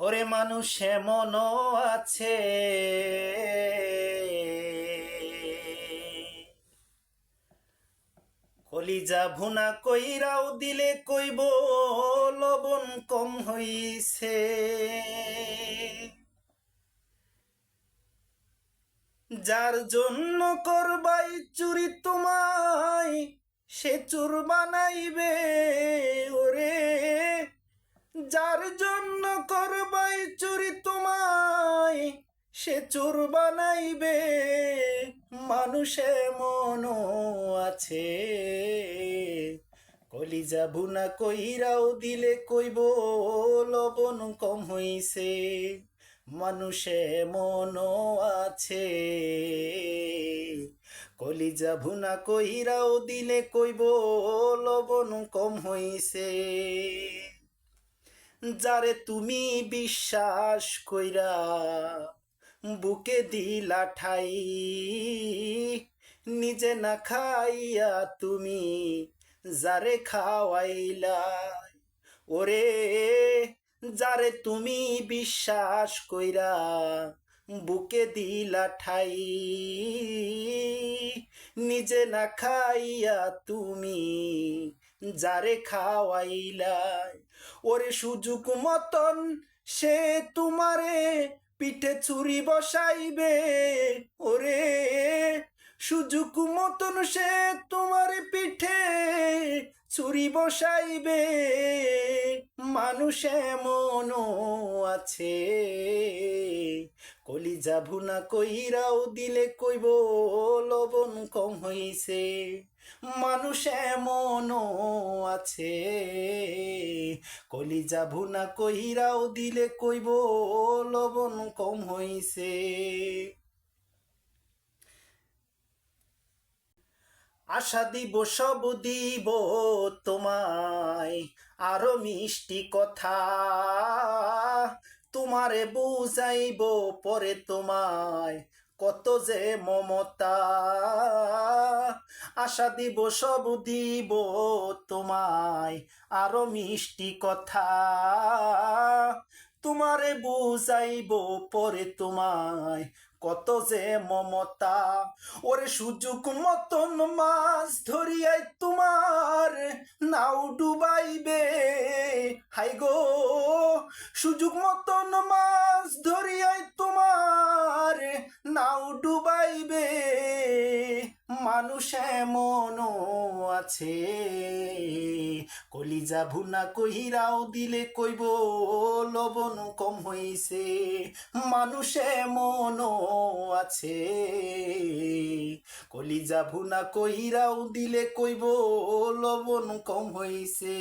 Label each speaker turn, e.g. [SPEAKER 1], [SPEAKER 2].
[SPEAKER 1] ওরে মানুষ এমনও আছে কলিজা ভুনা কইরাও দিলে কইব লবণ কম হইছে। যার জন্য করবাই চুরি তোমায় সে চোর বানাইবে। ওরে যার জন্য করবাই চুরি তোমায় সে চোর বানাইবে। মানুষে মনও আছে কলিজা ভুনা কইরাও দিলে কইব লবণ কম হইছে। মানুষে মনও আছে কলিজা ভুনা কইরাও দিলে কইব লবণ কম হইছে। যারে তুমি বিশ্বাস কইরা বুকে দিলা ঠাই, নিজে না খাইয়া তুমি যারে খাওয়াইলা। ওরে যারে তুমি বিশ্বাস কইরা বুকে দিলা ঠাই, নিজে না খাইয়া তুমি যারে খাওয়াইলা। ওরে সুযোগ মতন সে তোমারে পিঠে ছুরি বসাইবে। ওরে সুযোগ মতন সে তোমার পিঠে ছুরি বসাইবে। মানুষ এমনও আছে কলিজা ভুনা কইরাও দিলে কইব লবণ কম হইছে। মানুষ এমনও আছে কলিজা ভুনা কইরাও দিলে কইব লবণ কম হইছে। আশা দিব সব দিব তোমায় আরো মিষ্টি কথা, তোমারে বুঝাইব পরে তোমায় কত যে মমতা। আশা দিব সব দিব তোমায় আরো মিষ্টি কথা, তোমারে বুঝাইব পরে তোমায় কত যে মমতা। ওরে সুযোগ মতন মাছ ধরিয়াই তোমার নাও ডুবাইবে। হাই গো সুযোগ মতন মাছ ধরিয়াই তোমার নাও ডুবাইবে। মানুষ এমনও আছে কলিজা ভুনা কইরাও দিলে কইব লবণ কম হইছে। মানুষ এমনও আছে কলিজা ভুনা কইরাও দিলে কইব লবণ কম হইছে।